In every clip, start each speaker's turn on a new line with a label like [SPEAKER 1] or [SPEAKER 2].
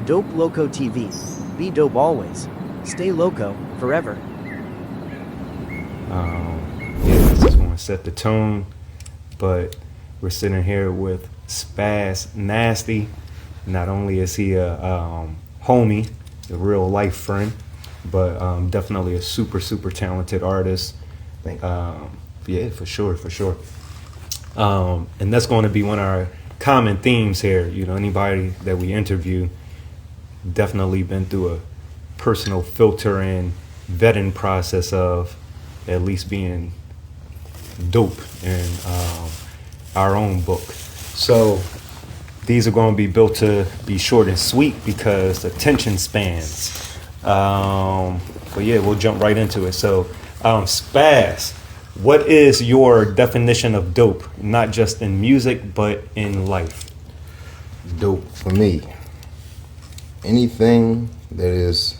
[SPEAKER 1] DopeLoco TV. Be dope always. Stay loco forever.
[SPEAKER 2] Yeah, this is going to set the tone, but we're sitting here with Spaz Naste. Not only is he a homie, a real life friend, but definitely a super talented artist.
[SPEAKER 3] Thank you.
[SPEAKER 2] Yeah, for sure. And that's going to be one of our common themes here. You know, anybody that we interview definitely been through a personal filter and vetting process of at least being dope in our own book. So these are going to be built to be short and sweet because attention spans. But yeah, we'll jump right into it. So Spaz, what is your definition of dope? Not just in music, but in life.
[SPEAKER 3] Dope for me. Anything that is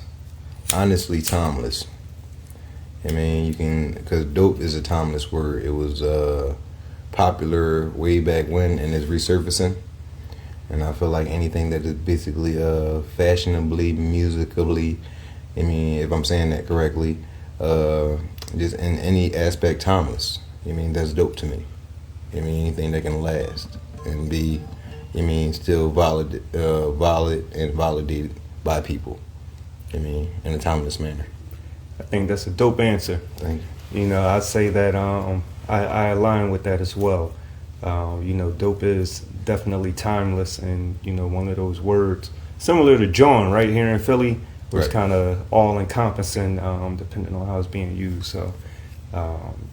[SPEAKER 3] honestly timeless. I mean, you can, because dope is a timeless word. It was popular way back when and is resurfacing. And I feel like anything that is basically fashionably, musically, I mean, if I'm saying that correctly, just in any aspect timeless. I mean, that's dope to me. I mean, anything that can last and be, I mean, still valid and validated by people. I mean, in a timeless manner.
[SPEAKER 2] I think that's a dope answer.
[SPEAKER 3] Thank you.
[SPEAKER 2] You know, I'd say that I align with that as well. You know, dope is definitely timeless, and you know, one of those words similar to John right here in Philly was
[SPEAKER 3] Right.
[SPEAKER 2] kind of all encompassing, depending on how it's being used. So,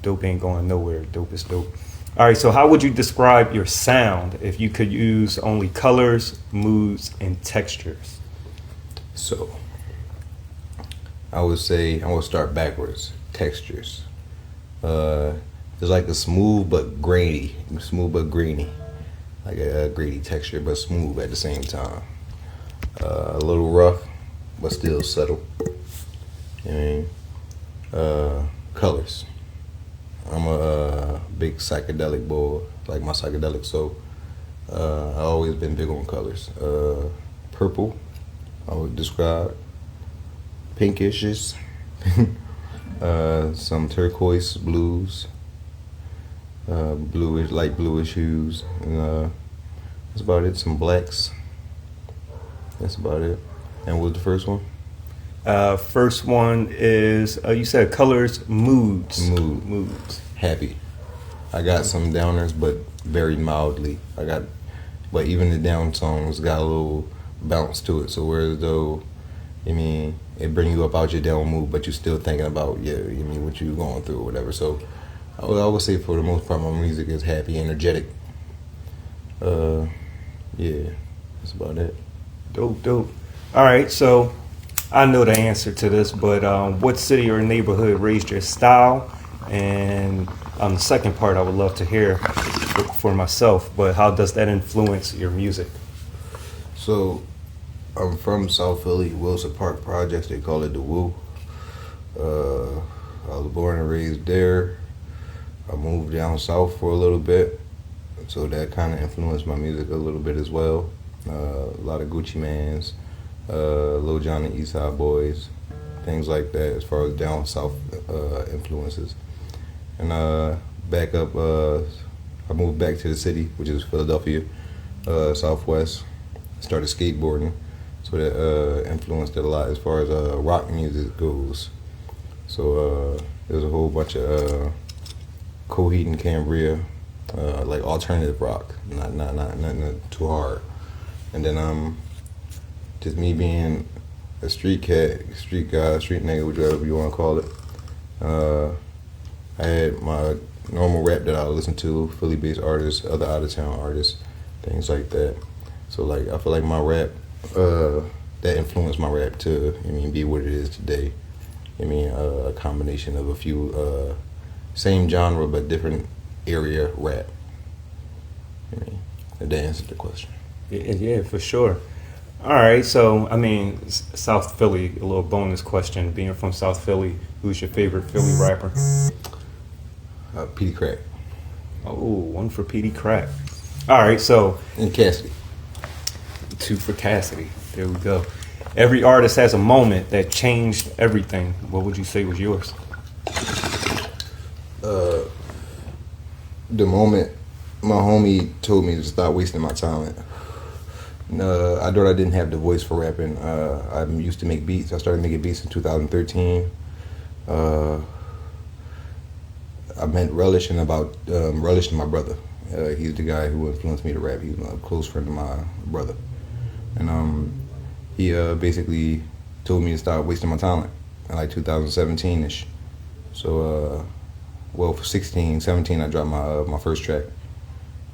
[SPEAKER 2] dope ain't going nowhere. Dope is dope. All right. So, how would you describe your sound if you could use only colors, moods, and textures?
[SPEAKER 3] So, I would say, I will start backwards. Textures. It's like a smooth but grainy. Like a grainy texture, but smooth at the same time. A little rough, but still subtle. I mean, colors. I'm a big psychedelic boy, like my psychedelic soul. I've always been big on colors. Purple, I would describe. Pinkishes. Some turquoise blues. Bluish, light bluish hues. And that's about it. Some blacks. That's about it. And what's the first one?
[SPEAKER 2] First one is you said colors, moods.
[SPEAKER 3] Moods. Happy. I got some downers, but very mildly. But even the down songs got a little bounce to it. So whereas though, I mean, it bring you up out your down mood, but you're still thinking about, yeah, I mean, what you going through or whatever. So I would say for the most part, my music is happy, energetic. Yeah, that's about it.
[SPEAKER 2] Dope. All right, so I know the answer to this, but what city or neighborhood raised your style? And on the second part, I would love to hear for myself, but how does that influence your music?
[SPEAKER 3] So I'm from South Philly, Wilson Park Projects. They call it the Woo. I was born and raised there. I moved down south for a little bit, so that kind of influenced my music a little bit as well. A lot of Gucci Mans, Lil Jon and Eastside Boys, things like that as far as down south influences. And back up, I moved back to the city, which is Philadelphia, Southwest. Started skateboarding, so that influenced it a lot as far as rock music goes. So there's a whole bunch of Coheed and Cambria, like alternative rock, not nothing too hard. And then just me being a street cat, street guy, street nigga, whatever you want to call it. I had my normal rap that I would listen to, Philly-based artists, other out-of-town artists, things like that. So like I feel like my rap, that influenced my rap to, I mean, be what it is today. I mean, a combination of a few same genre but different area rap. I mean, that answered the question.
[SPEAKER 2] Yeah, for sure. All right, so I mean, South Philly, a little bonus question. Being from South Philly, who's your favorite Philly rapper?
[SPEAKER 3] Petey Crack.
[SPEAKER 2] Oh, one for Petey Crack. All right, so
[SPEAKER 3] And Cassidy.
[SPEAKER 2] 2 for Cassidy. There we go. Every artist has a moment that changed everything. What would you say was yours?
[SPEAKER 3] The moment my homie told me to stop wasting my talent. I thought I didn't have the voice for rapping. I used to make beats. I started making beats in 2013. I met Relish and Relish and my brother. He's the guy who influenced me to rap. He's a close friend of my brother. And he basically told me to stop wasting my talent in like 2017-ish. So, for 16, 17, I dropped my first track.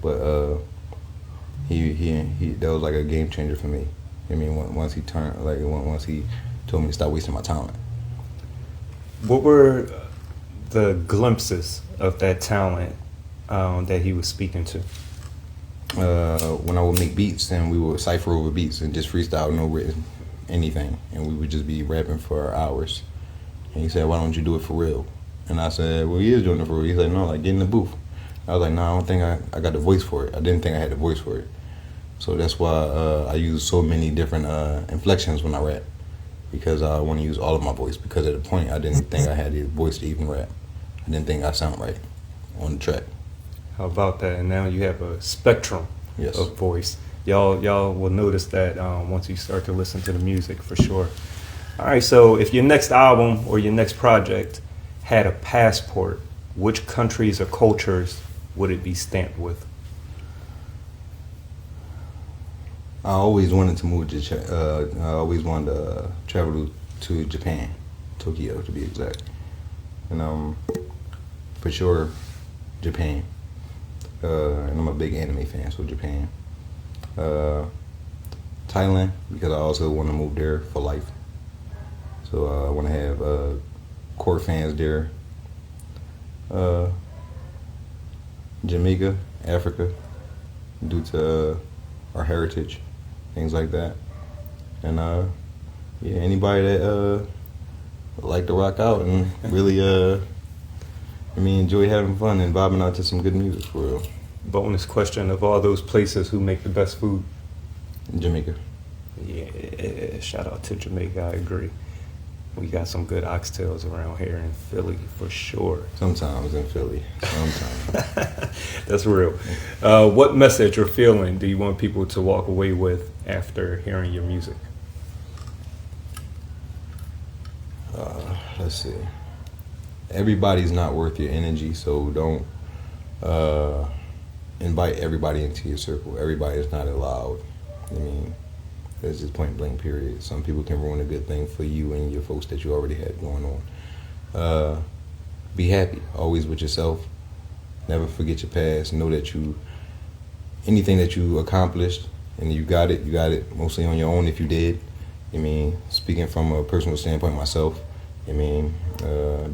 [SPEAKER 3] But he that was like a game changer for me. I mean, once he told me to stop wasting my talent.
[SPEAKER 2] What were the glimpses of that talent that he was speaking to?
[SPEAKER 3] When I would make beats and we would cipher over beats and just freestyle, no written anything, and we would just be rapping for hours. And he said, "Why don't you do it for real?" And I said, "Well, he is doing it for real." He said, "No, like get in the booth." I was like, "No, I don't think I got the voice for it. I didn't think I had the voice for it." So that's why I use so many different inflections when I rap, because I want to use all of my voice. Because at the point, I didn't think I had the voice to even rap. I didn't think I sound right on the track.
[SPEAKER 2] How about that? And now you have a spectrum
[SPEAKER 3] Yes.
[SPEAKER 2] of voice. Y'all will notice that once you start to listen to the music, for sure. All right, so if your next album or your next project had a passport, which countries or cultures would it be stamped with?
[SPEAKER 3] I always wanted to move to. I always wanted to travel to Japan, Tokyo to be exact, and for sure, Japan. And I'm a big anime fan, so Japan. Thailand, because I also want to move there for life. So I want to have core fans there. Jamaica, Africa, due to our heritage, things like that. And anybody that like to rock out and really enjoy having fun and vibing out to some good music for real.
[SPEAKER 2] Bonus question: of all those places, who make the best food?
[SPEAKER 3] Jamaica.
[SPEAKER 2] Yeah, shout out to Jamaica. I agree. We got some good oxtails around here in Philly for sure.
[SPEAKER 3] Sometimes in Philly. Sometimes.
[SPEAKER 2] That's real. What message or feeling do you want people to walk away with after hearing your music?
[SPEAKER 3] Let's see. Everybody's not worth your energy, so don't invite everybody into your circle. Everybody is not allowed. I mean, that's just point blank period. Some people can ruin a good thing for you and your folks that you already had going on. Be happy, always with yourself. Never forget your past. Know that anything that you accomplished and you got it mostly on your own if you did. Speaking from a personal standpoint myself, be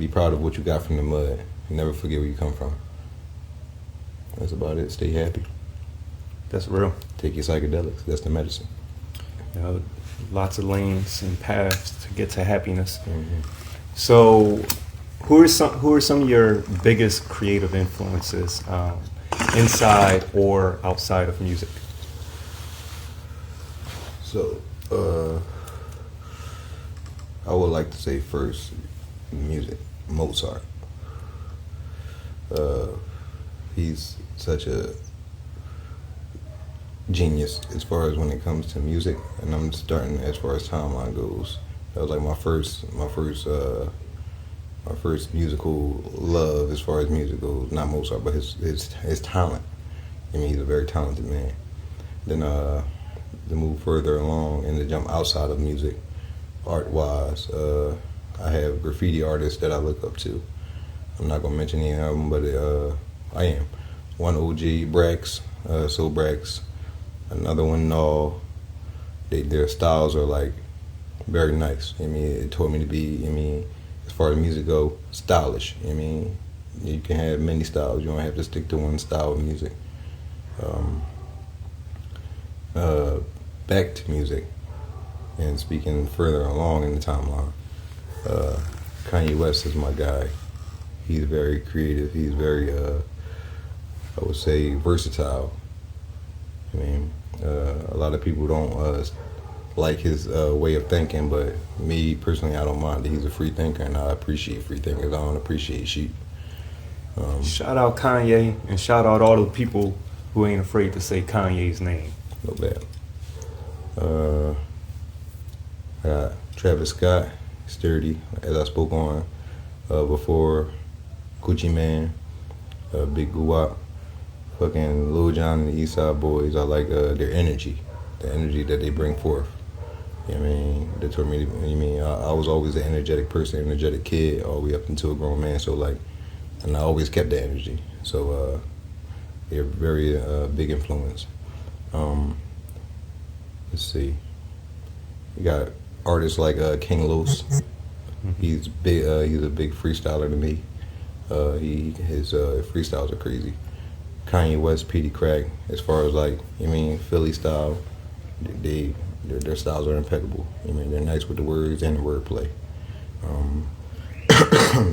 [SPEAKER 3] proud of what you got from the mud. Never forget where you come from. That's about it. Stay happy.
[SPEAKER 2] That's real.
[SPEAKER 3] Take your psychedelics. That's the medicine.
[SPEAKER 2] Lots of lanes and paths to get to happiness.
[SPEAKER 3] Mm-hmm.
[SPEAKER 2] So, who are some of your biggest creative influences, inside or outside of music?
[SPEAKER 3] So, I would like to say first, music. Mozart. He's such a genius as far as when it comes to music, and I'm starting as far as timeline goes. That was like my first musical love as far as music goes. Not Mozart, but his talent. He's a very talented man. Then to move further along and to jump outside of music, art-wise, I have graffiti artists that I look up to. I'm not gonna mention any of them, but I am. One OG, Brax, So Brax. Another one, No. Their styles are like very nice. It taught me to be, as far as music go, stylish. You can have many styles. You don't have to stick to one style of music. Back to music, and speaking further along in the timeline, Kanye West is my guy. He's very creative. He's very, I would say, versatile. A lot of people don't like his way of thinking, but me personally, I don't mind that he's a free thinker, and I appreciate free thinkers. I don't appreciate sheep.
[SPEAKER 2] Shout out Kanye, and shout out all the people who ain't afraid to say Kanye's name.
[SPEAKER 3] No bad. I got Travis Scott, Sturdy, as I spoke on before, Gucci Man, Big Guwap, fucking Lil Jon and the East Side Boys. I like their energy, the energy that they bring forth. You know what I mean? They told me, I was always an energetic person, energetic kid, all the way up until a grown man. So like, and I always kept that energy. So they're very big influence. Let's see. You got artists like King Los. He's big. He's a big freestyler to me. His freestyles are crazy. Kanye West, Petey Crack. As far as like, Philly style, their styles are impeccable. They're nice with the words and the wordplay.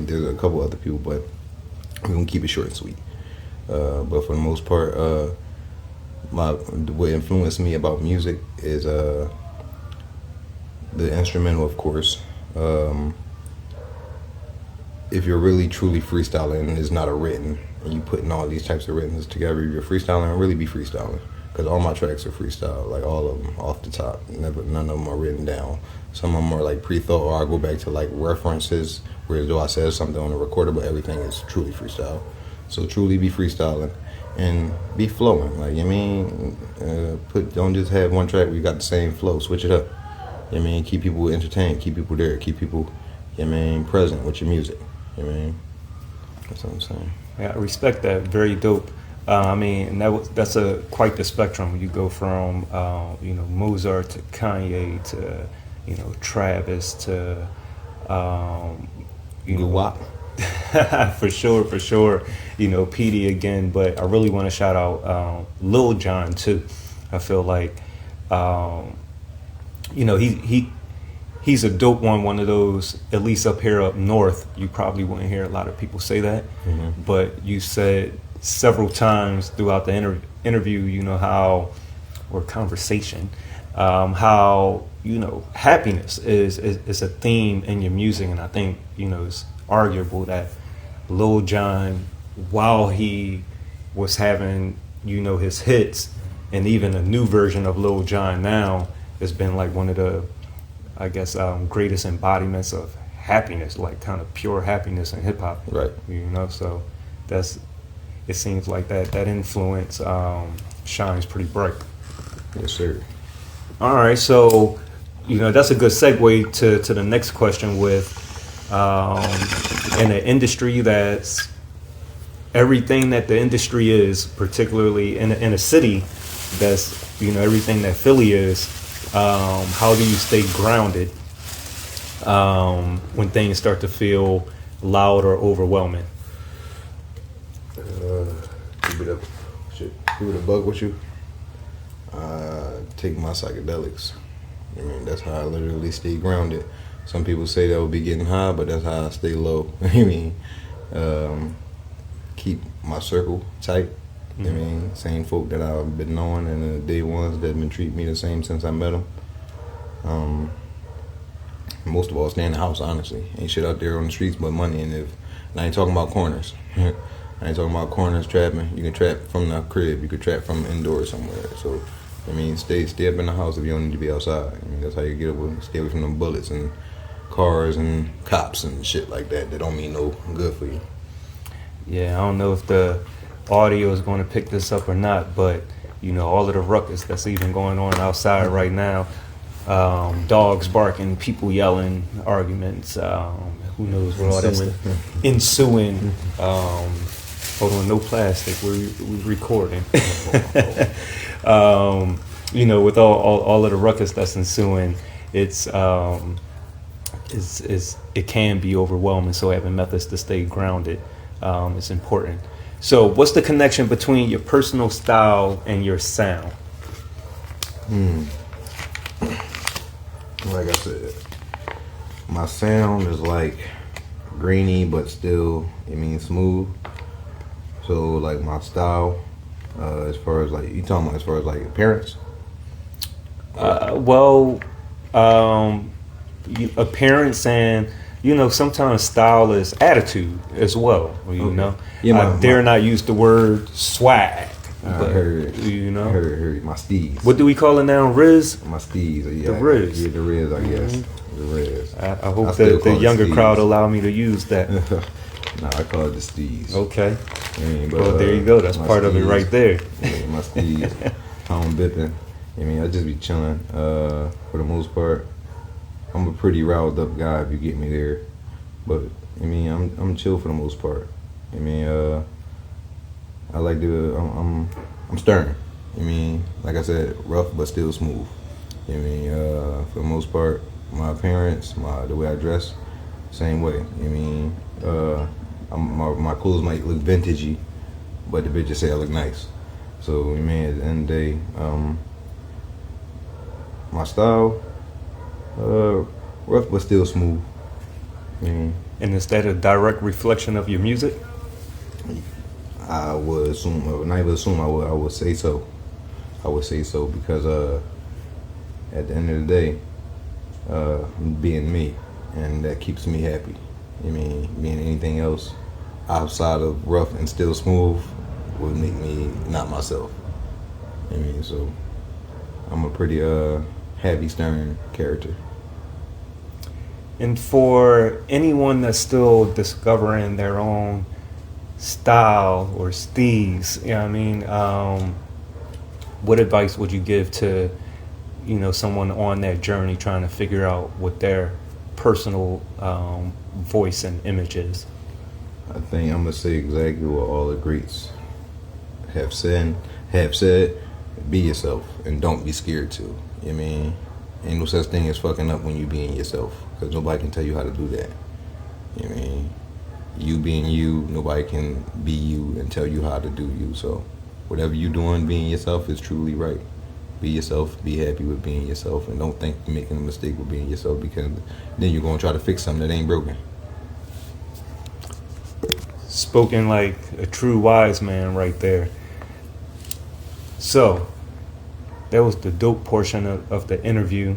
[SPEAKER 3] There's a couple other people, but we're gonna keep it short and sweet. But for the most part, what influenced me about music is the instrumental, of course. If you're really truly freestyling and it's not a written, and you putting all these types of writtens together, you're freestyling, really be freestyling. Because all my tracks are freestyle, like all of them, off the top. None of them are written down. Some of them are like pre-thought, or I go back to like references, whereas though I said something on the recorder, but everything is truly freestyle. So truly be freestyling and be flowing. Like, don't just have one track where you got the same flow. Switch it up. Keep people entertained, keep people there, keep people, present with your music. That's what I'm saying.
[SPEAKER 2] Yeah, I respect that. Very dope. That's quite the spectrum. You go from Mozart to Kanye to Travis to
[SPEAKER 3] Guwap.
[SPEAKER 2] for sure. Petey again, but I really want to shout out Lil Jon too. I feel like he's a dope one of those, at least up here up north. You probably wouldn't hear a lot of people say that, but you said several times throughout the interview, how happiness is a theme in your music. And I think, it's arguable that Lil Jon, while he was having, his hits, and even a new version of Lil Jon now has been like one of the, I guess, greatest embodiments of happiness, like kind of pure happiness in hip hop.
[SPEAKER 3] Right.
[SPEAKER 2] So it seems like that influence shines pretty bright.
[SPEAKER 3] Yes, sir.
[SPEAKER 2] All right, so that's a good segue to the next question. With in an industry that's everything that the industry is, particularly in a city that's everything that Philly is, how do you stay grounded when things start to feel loud or overwhelming?
[SPEAKER 3] Keep it a bug with you. Take my psychedelics. That's how I literally stay grounded. Some people say that would be getting high, but that's how I stay low. Keep my circle tight. Same folk that I've been knowing, and the day ones that have been treating me the same since I met them. Most of all, stay in the house, honestly. Ain't shit out there on the streets but money. And I ain't talking about corners. I ain't talking about corners trapping. You can trap from the crib. You could trap from indoors somewhere. So, stay up in the house if you don't need to be outside. That's how you stay away from them bullets and cars and cops and shit like that. That don't mean no good for you. Yeah,
[SPEAKER 2] I don't know if the audio is going to pick this up or not, but all of the ruckus that's even going on outside right now, dogs barking, people yelling, arguments, who knows what all that stuff ensuing. Hold on, no plastic, we're recording. With all of the ruckus that's ensuing, it can be overwhelming. So having methods to stay grounded is important. So what's the connection between your personal style and your sound?
[SPEAKER 3] Like I said, my sound is like grainy but still, smooth. So like my style, as far as like, you talking about as far as like appearance?
[SPEAKER 2] Well, appearance, and sometimes style is attitude as well.
[SPEAKER 3] Yeah,
[SPEAKER 2] I dare not use the word swag.
[SPEAKER 3] I heard my steez.
[SPEAKER 2] What do we call it now? Riz?
[SPEAKER 3] My steez. Yeah,
[SPEAKER 2] The Riz.
[SPEAKER 3] Yeah, the Riz, I guess. The Riz.
[SPEAKER 2] I hope that the younger crowd allow me to use that.
[SPEAKER 3] No, I call it the steez.
[SPEAKER 2] Okay.
[SPEAKER 3] But,
[SPEAKER 2] well, there you go. That's part of it right there.
[SPEAKER 3] Yeah, my steez. Home bipping. I just be chilling. For the most part, I'm a pretty riled up guy if you get me there. But I'm chill for the most part. I like to. I'm stern. Like I said, rough but still smooth. For the most part, my appearance, the way I dress, same way. My clothes might look vintagey, but the bitches say I look nice. So, at the end of the day, my style, rough but still smooth.
[SPEAKER 2] And is that a direct reflection of your music?
[SPEAKER 3] I would assume, not even assume, I would say so. I would say so because at the end of the day, being me, and that keeps me happy. Being anything else outside of rough and still smooth would make me not myself. So I'm a pretty happy, stern character.
[SPEAKER 2] And for anyone that's still discovering their own style or steez, what advice would you give to someone on that journey trying to figure out what their personal voice and image is?
[SPEAKER 3] I think I'm gonna say exactly what all the greats have said. Be yourself and don't be scared to. Ain't no such thing as fucking up when you being yourself, because nobody can tell you how to do that. You being you, nobody can be you and tell you how to do you. So whatever you doing, being yourself is truly right. Be yourself, be happy with being yourself, and don't think you're making a mistake with being yourself, because then you're gonna try to fix something that ain't broken.
[SPEAKER 2] Spoken like a true wise man right there. So that was the dope portion of the interview.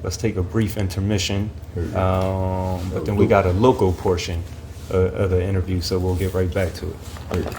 [SPEAKER 2] Let's take a brief intermission. But then we got a loco portion of the interview, so we'll get right back to it.